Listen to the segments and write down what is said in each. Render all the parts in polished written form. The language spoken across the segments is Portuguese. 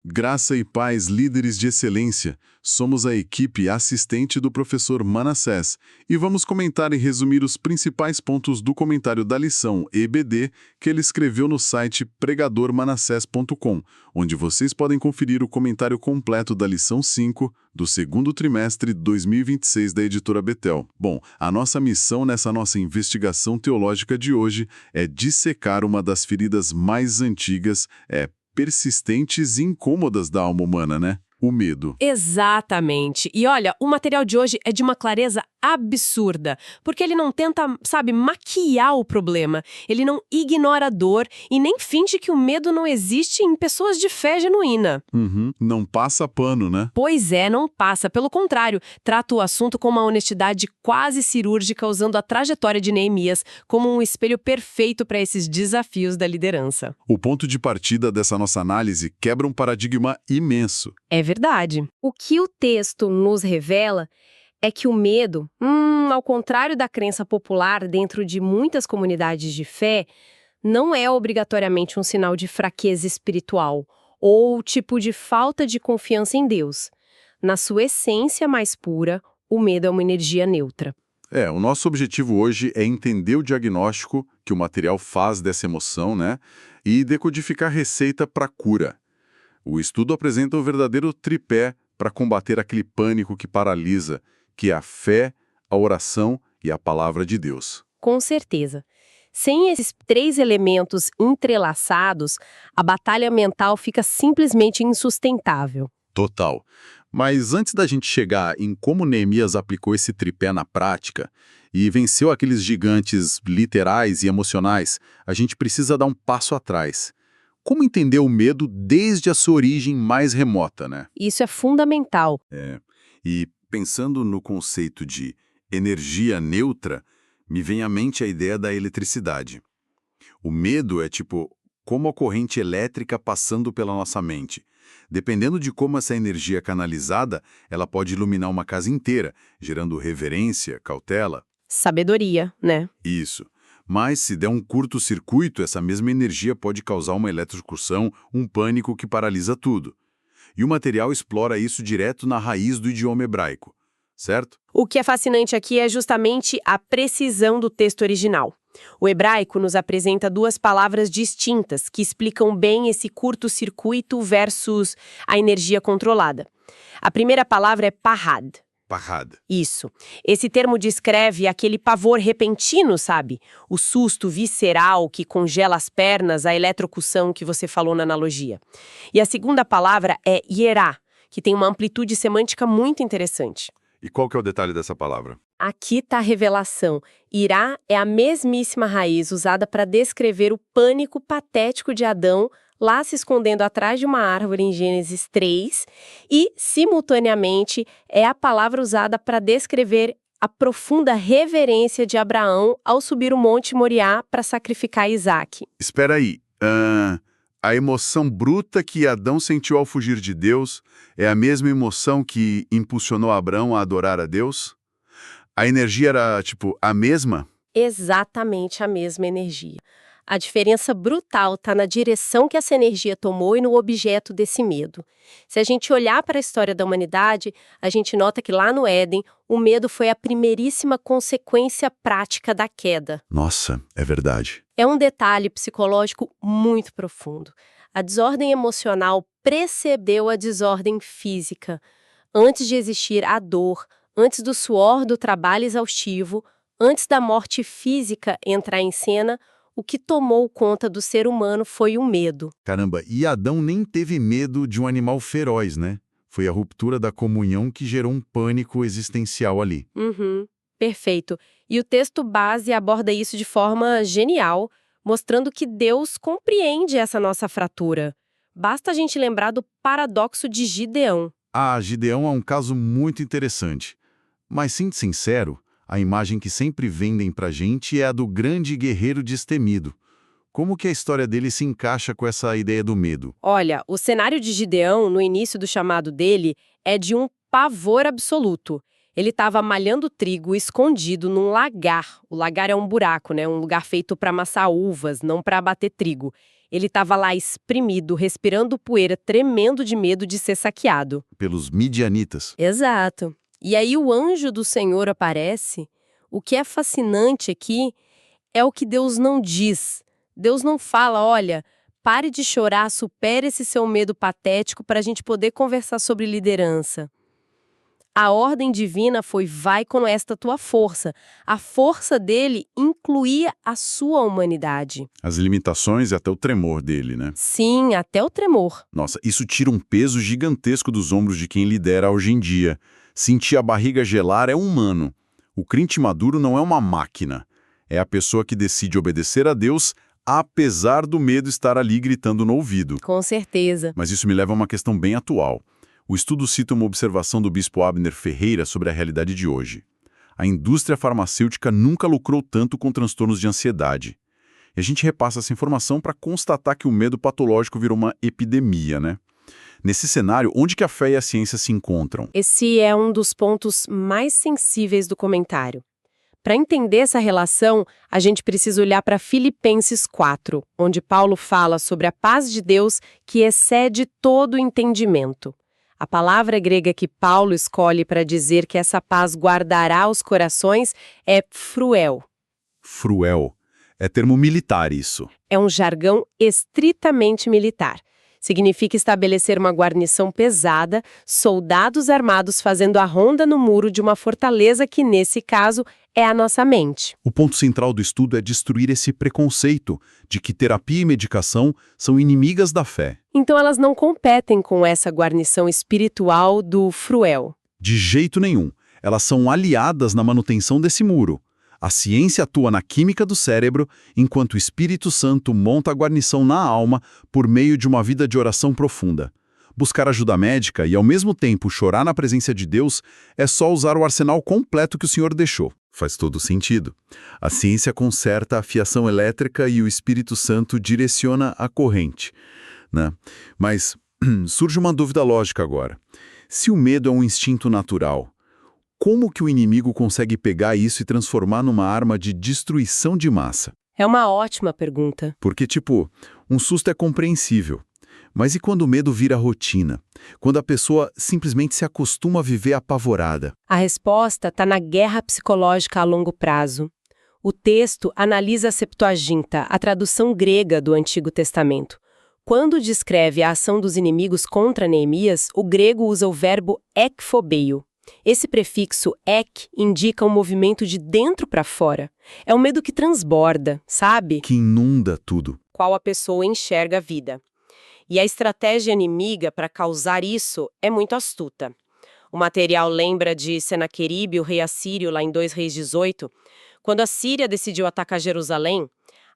Graça e paz, líderes de excelência. Somos a equipe assistente do professor Manassés e vamos comentar e resumir os principais pontos do comentário da lição EBD que ele escreveu no site pregadormanassés.com, onde vocês podem conferir o comentário completo da lição 5 do segundo trimestre 2026 da editora Betel. Bom, a nossa missão nessa nossa investigação teológica de hoje é dissecar uma das feridas mais antigas, persistentes e incômodas da alma humana, né? O medo. Exatamente. E olha, o material de hoje é de uma clareza absurda, porque ele não tenta, maquiar o problema. Ele não ignora a dor e nem finge que o medo não existe em pessoas de fé genuína. Não passa pano, né? Pois é, não passa. Pelo contrário, trata o assunto com uma honestidade quase cirúrgica, usando a trajetória de Neemias como um espelho perfeito para esses desafios da liderança. O ponto de partida dessa nossa análise quebra um paradigma imenso. É verdade. O que o texto nos revela é que o medo, ao contrário da crença popular dentro de muitas comunidades de fé, não é obrigatoriamente um sinal de fraqueza espiritual ou tipo de falta de confiança em Deus. Na sua essência mais pura, o medo é uma energia neutra. O nosso objetivo hoje é entender o diagnóstico que o material faz dessa emoção, né? E decodificar a receita para a cura. O estudo apresenta o verdadeiro tripé para combater aquele pânico que paralisa, que é a fé, a oração e a palavra de Deus. Com certeza. Sem esses três elementos entrelaçados, a batalha mental fica simplesmente insustentável. Total. Mas antes da gente chegar em como Neemias aplicou esse tripé na prática e venceu aqueles gigantes literais e emocionais, a gente precisa dar um passo atrás. Como entender o medo desde a sua origem mais remota, né? Isso é fundamental. E pensando no conceito de energia neutra, me vem à mente a ideia da eletricidade. O medo é como a corrente elétrica passando pela nossa mente. Dependendo de como essa energia é canalizada, ela pode iluminar uma casa inteira, gerando reverência, cautela. Sabedoria, né? Isso. Mas, se der um curto-circuito, essa mesma energia pode causar uma eletrocução, um pânico que paralisa tudo. E o material explora isso direto na raiz do idioma hebraico, certo? O que é fascinante aqui é justamente a precisão do texto original. O hebraico nos apresenta duas palavras distintas que explicam bem esse curto-circuito versus a energia controlada. A primeira palavra é pahad. Pahad. Isso. Esse termo descreve aquele pavor repentino, sabe? O susto visceral que congela as pernas, a eletrocução que você falou na analogia. E a segunda palavra é yerá, que tem uma amplitude semântica muito interessante. E qual que é o detalhe dessa palavra? Aqui está a revelação. Irá é a mesmíssima raiz usada para descrever o pânico patético de Adão lá se escondendo atrás de uma árvore em Gênesis 3 e, simultaneamente, é a palavra usada para descrever a profunda reverência de Abraão ao subir o Monte Moriá para sacrificar Isaac. Espera aí. A emoção bruta que Adão sentiu ao fugir de Deus é a mesma emoção que impulsionou Abraão a adorar a Deus? A energia era, a mesma? Exatamente a mesma energia. A diferença brutal está na direção que essa energia tomou e no objeto desse medo. Se a gente olhar para a história da humanidade, a gente nota que lá no Éden, o medo foi a primeiríssima consequência prática da queda. Nossa, é verdade. É um detalhe psicológico muito profundo. A desordem emocional precedeu a desordem física. Antes de existir a dor, antes do suor do trabalho exaustivo, antes da morte física entrar em cena, o que tomou conta do ser humano foi o medo. Caramba, e Adão nem teve medo de um animal feroz, né? Foi a ruptura da comunhão que gerou um pânico existencial ali. Perfeito. E o texto base aborda isso de forma genial, mostrando que Deus compreende essa nossa fratura. Basta a gente lembrar do paradoxo de Gideão. Gideão é um caso muito interessante. Mas, sendo sincero, a imagem que sempre vendem pra gente é a do grande guerreiro destemido. Como que a história dele se encaixa com essa ideia do medo? Olha, o cenário de Gideão, no início do chamado dele, é de um pavor absoluto. Ele estava malhando trigo escondido num lagar. O lagar é um buraco, né? Um lugar feito para amassar uvas, não para abater trigo. Ele estava lá espremido, respirando poeira, tremendo de medo de ser saqueado. Pelos midianitas. Exato. E aí o anjo do Senhor aparece. O que é fascinante aqui é o que Deus não diz. Deus não fala, olha, pare de chorar, supere esse seu medo patético para a gente poder conversar sobre liderança. A ordem divina foi, vai com esta tua força. A força dele incluía a sua humanidade. As limitações e até o tremor dele, né? Sim, até o tremor. Nossa, isso tira um peso gigantesco dos ombros de quem lidera hoje em dia. Sentir a barriga gelar é humano. O crente maduro não é uma máquina. É a pessoa que decide obedecer a Deus, apesar do medo estar ali gritando no ouvido. Com certeza. Mas isso me leva a uma questão bem atual. O estudo cita uma observação do bispo Abner Ferreira sobre a realidade de hoje. A indústria farmacêutica nunca lucrou tanto com transtornos de ansiedade. E a gente repassa essa informação para constatar que o medo patológico virou uma epidemia, né? Nesse cenário, onde que a fé e a ciência se encontram? Esse é um dos pontos mais sensíveis do comentário. Para entender essa relação, a gente precisa olhar para Filipenses 4, onde Paulo fala sobre a paz de Deus que excede todo o entendimento. A palavra grega que Paulo escolhe para dizer que essa paz guardará os corações é fruel. Fruel. É termo militar isso. É um jargão estritamente militar. Significa estabelecer uma guarnição pesada, soldados armados fazendo a ronda no muro de uma fortaleza que, nesse caso, é a nossa mente. O ponto central do estudo é destruir esse preconceito de que terapia e medicação são inimigas da fé. Então elas não competem com essa guarnição espiritual do fruel. De jeito nenhum. Elas são aliadas na manutenção desse muro. A ciência atua na química do cérebro, enquanto o Espírito Santo monta a guarnição na alma por meio de uma vida de oração profunda. Buscar ajuda médica e, ao mesmo tempo, chorar na presença de Deus é só usar o arsenal completo que o Senhor deixou. Faz todo sentido. A ciência conserta a fiação elétrica e o Espírito Santo direciona a corrente, né? Mas surge uma dúvida lógica agora. Se o medo é um instinto natural, como que o inimigo consegue pegar isso e transformar numa arma de destruição de massa? É uma ótima pergunta. Porque, um susto é compreensível. Mas e quando o medo vira rotina? Quando a pessoa simplesmente se acostuma a viver apavorada? A resposta está na guerra psicológica a longo prazo. O texto analisa a Septuaginta, a tradução grega do Antigo Testamento. Quando descreve a ação dos inimigos contra Neemias, o grego usa o verbo ekphobeio. Esse prefixo ek indica um movimento de dentro para fora. É um medo que transborda, sabe? Que inunda tudo. Qual a pessoa enxerga a vida. E a estratégia inimiga para causar isso é muito astuta. O material lembra de Senaqueribe, o rei assírio, lá em 2 Reis 18. Quando a Síria decidiu atacar Jerusalém,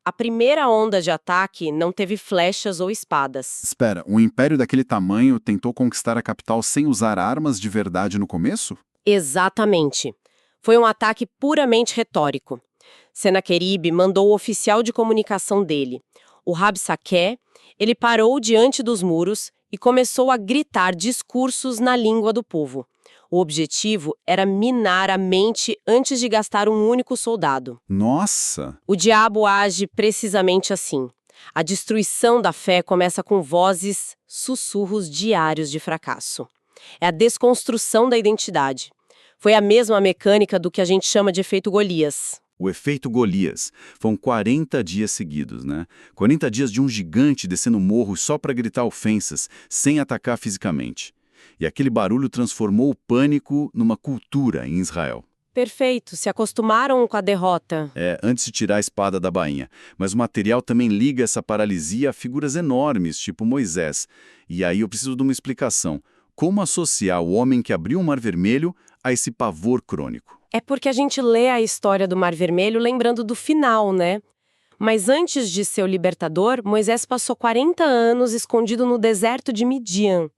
a primeira onda de ataque não teve flechas ou espadas. Espera, um império daquele tamanho tentou conquistar a capital sem usar armas de verdade no começo? Exatamente. Foi um ataque puramente retórico. Senaqueribe mandou o oficial de comunicação dele, o Rabsaqué. Ele parou diante dos muros e começou a gritar discursos na língua do povo. O objetivo era minar a mente antes de gastar um único soldado. Nossa! O diabo age precisamente assim. A destruição da fé começa com vozes, sussurros diários de fracasso. É a desconstrução da identidade. Foi a mesma mecânica do que a gente chama de efeito Golias. O efeito Golias. Foram 40 dias seguidos, né? 40 dias de um gigante descendo morros só para gritar ofensas, sem atacar fisicamente. E aquele barulho transformou o pânico numa cultura em Israel. Perfeito, se acostumaram com a derrota. Antes de tirar a espada da bainha. Mas o material também liga essa paralisia a figuras enormes, tipo Moisés. E aí eu preciso de uma explicação. Como associar o homem que abriu o Mar Vermelho a esse pavor crônico? É porque a gente lê a história do Mar Vermelho lembrando do final, né? Mas antes de ser o libertador, Moisés passou 40 anos escondido no deserto de Midian.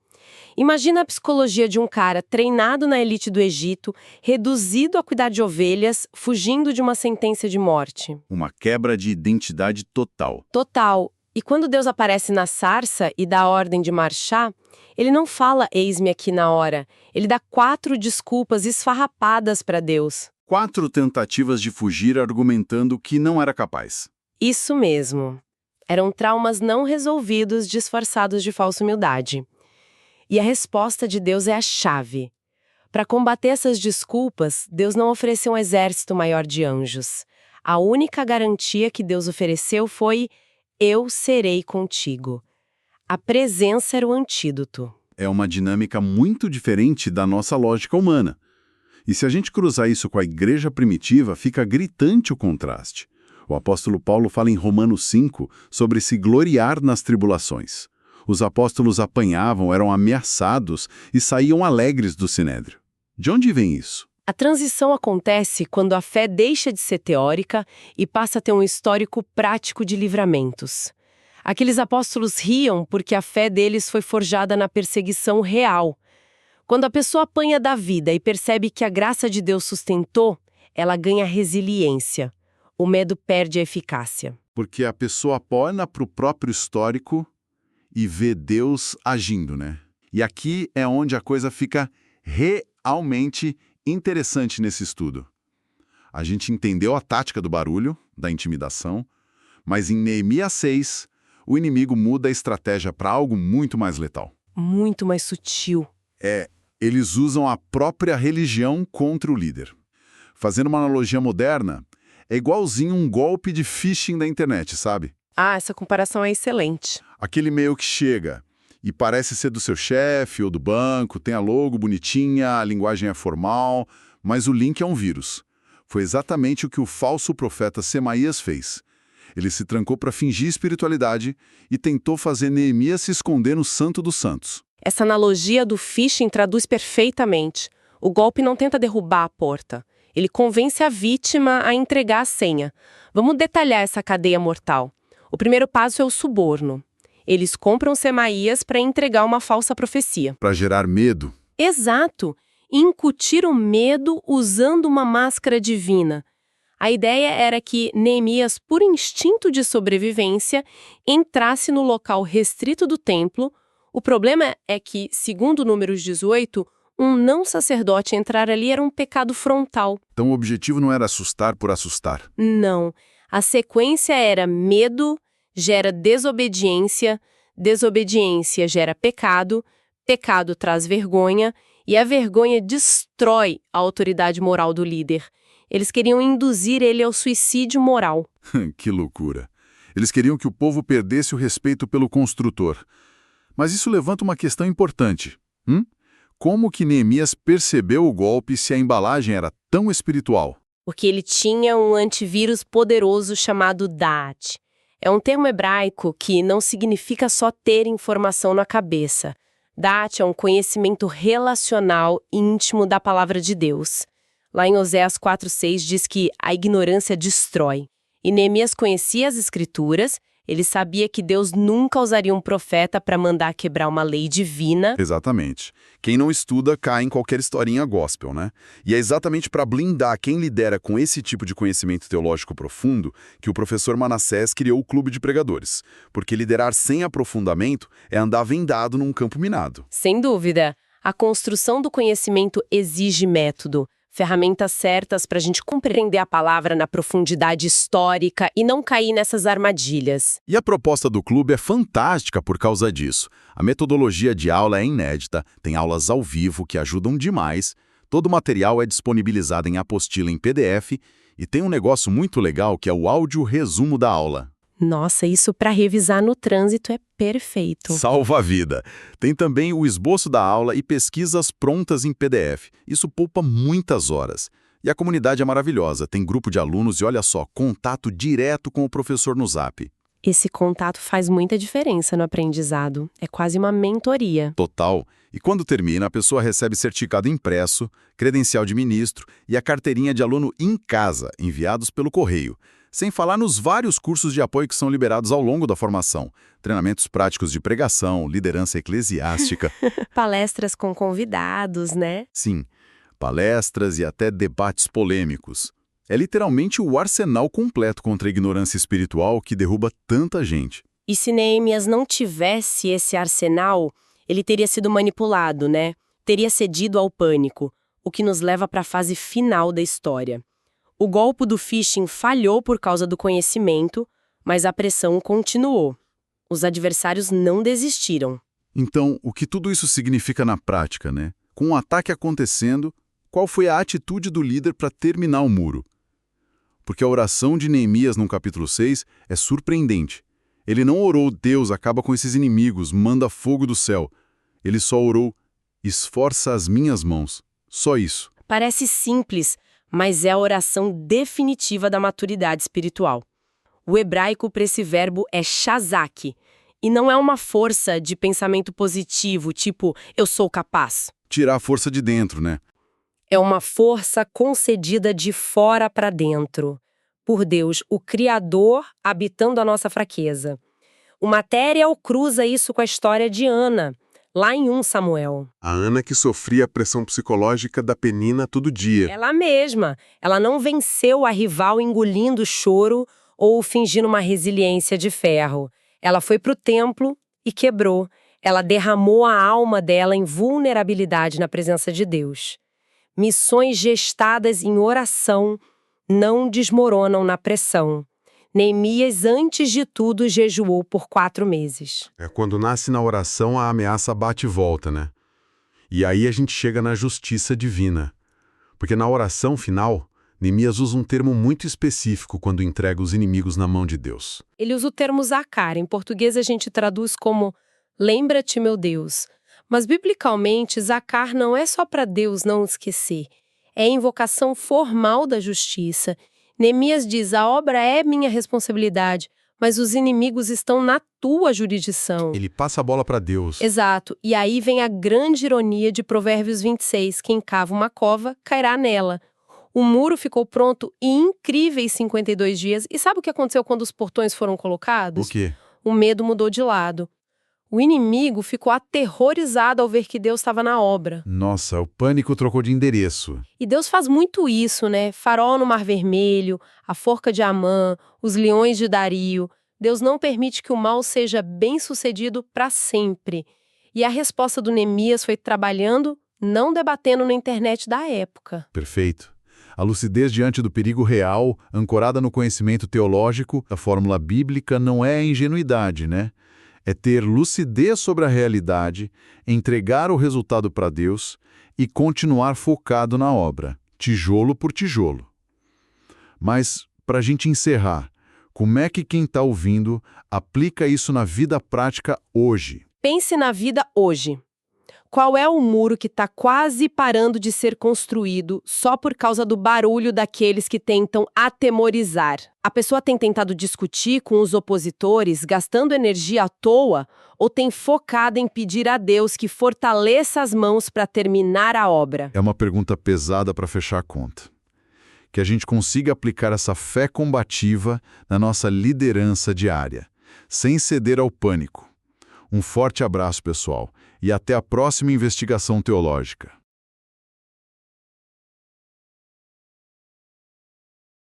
Imagina a psicologia de um cara treinado na elite do Egito, reduzido a cuidar de ovelhas, fugindo de uma sentença de morte. Uma quebra de identidade total. Total. E quando Deus aparece na sarça e dá a ordem de marchar, ele não fala "eis-me aqui na hora". Ele dá 4 desculpas esfarrapadas para Deus. 4 tentativas de fugir argumentando que não era capaz. Isso mesmo. Eram traumas não resolvidos disfarçados de falsa humildade. E a resposta de Deus é a chave. Para combater essas desculpas, Deus não ofereceu um exército maior de anjos. A única garantia que Deus ofereceu foi: eu serei contigo. A presença era o antídoto. É uma dinâmica muito diferente da nossa lógica humana. E se a gente cruzar isso com a igreja primitiva, fica gritante o contraste. O apóstolo Paulo fala em Romanos 5 sobre se gloriar nas tribulações. Os apóstolos apanhavam, eram ameaçados e saíam alegres do sinédrio. De onde vem isso? A transição acontece quando a fé deixa de ser teórica e passa a ter um histórico prático de livramentos. Aqueles apóstolos riam porque a fé deles foi forjada na perseguição real. Quando a pessoa apanha da vida e percebe que a graça de Deus sustentou, ela ganha resiliência. O medo perde a eficácia. Porque a pessoa apoia para o próprio histórico e vê Deus agindo, né? E aqui é onde a coisa fica realmente interessante nesse estudo. A gente entendeu a tática do barulho, da intimidação, mas em Neemias 6, o inimigo muda a estratégia para algo muito mais letal. Muito mais sutil. Eles usam a própria religião contra o líder. Fazendo uma analogia moderna, é igualzinho um golpe de phishing da internet, sabe? Ah, essa comparação é excelente. Aquele e-mail que chega e parece ser do seu chefe ou do banco, tem a logo bonitinha, a linguagem é formal, mas o link é um vírus. Foi exatamente o que o falso profeta Semaías fez. Ele se trancou para fingir espiritualidade e tentou fazer Neemias se esconder no Santo dos Santos. Essa analogia do phishing traduz perfeitamente. O golpe não tenta derrubar a porta. Ele convence a vítima a entregar a senha. Vamos detalhar essa cadeia mortal. O primeiro passo é o suborno. Eles compram Semaías para entregar uma falsa profecia. Para gerar medo. Exato! Incutir o medo usando uma máscara divina. A ideia era que Neemias, por instinto de sobrevivência, entrasse no local restrito do templo. O problema é que, segundo Números 18, um não-sacerdote entrar ali era um pecado frontal. Então o objetivo não era assustar por assustar. Não. A sequência era medo gera desobediência, desobediência gera pecado, pecado traz vergonha e a vergonha destrói a autoridade moral do líder. Eles queriam induzir ele ao suicídio moral. Que loucura. Eles queriam que o povo perdesse o respeito pelo construtor. Mas isso levanta uma questão importante. Como que Neemias percebeu o golpe se a embalagem era tão espiritual? Porque ele tinha um antivírus poderoso chamado Daat. É um termo hebraico que não significa só ter informação na cabeça. Daat é um conhecimento relacional íntimo da palavra de Deus. Lá em Oséias 4:6 diz que a ignorância destrói. E Neemias conhecia as escrituras, ele sabia que Deus nunca usaria um profeta para mandar quebrar uma lei divina. Exatamente. Quem não estuda cai em qualquer historinha gospel, né? E é exatamente para blindar quem lidera com esse tipo de conhecimento teológico profundo que o professor Manassés criou o Clube de Pregadores. Porque liderar sem aprofundamento é andar vendado num campo minado. Sem dúvida. A construção do conhecimento exige método. Ferramentas certas para a gente compreender a palavra na profundidade histórica e não cair nessas armadilhas. E a proposta do clube é fantástica por causa disso. A metodologia de aula é inédita, tem aulas ao vivo que ajudam demais, todo o material é disponibilizado em apostila em PDF e tem um negócio muito legal que é o áudio resumo da aula. Nossa, isso para revisar no trânsito é perfeito. Salva a vida! Tem também o esboço da aula e pesquisas prontas em PDF. Isso poupa muitas horas. E a comunidade é maravilhosa, tem grupo de alunos e olha só, contato direto com o professor no Zap. Esse contato faz muita diferença no aprendizado. É quase uma mentoria. Total. E quando termina, a pessoa recebe certificado impresso, credencial de ministro e a carteirinha de aluno em casa, enviados pelo correio. Sem falar nos vários cursos de apoio que são liberados ao longo da formação. Treinamentos práticos de pregação, liderança eclesiástica. Palestras com convidados, né? Sim, palestras e até debates polêmicos. É literalmente o arsenal completo contra a ignorância espiritual que derruba tanta gente. E se Neemias não tivesse esse arsenal, ele teria sido manipulado, né? Teria cedido ao pânico, o que nos leva para a fase final da história. O golpe do phishing falhou por causa do conhecimento, Mas a pressão continuou. Os adversários não desistiram. Então, o que tudo isso significa na prática, né? Com o ataque acontecendo, qual foi a atitude do líder para terminar o muro? Porque a oração de Neemias no capítulo 6 é surpreendente. Ele não orou, Deus, acaba com esses inimigos, manda fogo do céu. Ele só orou, esforça as minhas mãos. Só isso. Parece simples, mas é a oração definitiva da maturidade espiritual. O hebraico para esse verbo é shazak, e não é uma força de pensamento positivo, tipo, eu sou capaz. Tirar a força de dentro, né? É uma força concedida de fora para dentro, por Deus, o Criador habitando a nossa fraqueza. O Material cruza isso com a história de Ana, lá em 1 Samuel. A Ana que sofria a pressão psicológica da Penina todo dia. Ela mesma, ela não venceu a rival engolindo o choro ou fingindo uma resiliência de ferro. Ela foi para o templo e quebrou. Ela derramou a alma dela em vulnerabilidade na presença de Deus. Missões gestadas em oração não desmoronam na pressão. Neemias, antes de tudo, jejuou por 4 meses. Quando nasce na oração, a ameaça bate e volta, né? E aí a gente chega na justiça divina. Porque na oração final, Neemias usa um termo muito específico quando entrega os inimigos na mão de Deus. Ele usa o termo zakar. Em português a gente traduz como lembra-te, meu Deus. Mas biblicalmente, zakar não é só para Deus não esquecer. É a invocação formal da justiça. Neemias diz, a obra é minha responsabilidade, mas os inimigos estão na tua jurisdição. Ele passa a bola para Deus. Exato. E aí vem a grande ironia de Provérbios 26, quem cava uma cova, cairá nela. O muro ficou pronto em incríveis 52 dias. E sabe o que aconteceu quando os portões foram colocados? O quê? O medo mudou de lado. O inimigo ficou aterrorizado ao ver que Deus estava na obra. Nossa, o pânico trocou de endereço. E Deus faz muito isso, né? Farol no Mar Vermelho, a forca de Amã, os leões de Dario. Deus não permite que o mal seja bem-sucedido para sempre. E a resposta do Neemias foi trabalhando, não debatendo na internet da época. Perfeito. A lucidez diante do perigo real, ancorada no conhecimento teológico, a fórmula bíblica não é ingenuidade, né? É ter lucidez sobre a realidade, entregar o resultado para Deus e continuar focado na obra, tijolo por tijolo. Mas, para a gente encerrar, como é que quem está ouvindo aplica isso na vida prática hoje? Pense na vida hoje. Qual é o muro que está quase parando de ser construído só por causa do barulho daqueles que tentam atemorizar? A pessoa tem tentado discutir com os opositores, gastando energia à toa, ou tem focado em pedir a Deus que fortaleça as mãos para terminar a obra? É uma pergunta pesada para fechar a conta. Que a gente consiga aplicar essa fé combativa na nossa liderança diária, sem ceder ao pânico. Um forte abraço, pessoal, e até a próxima investigação teológica.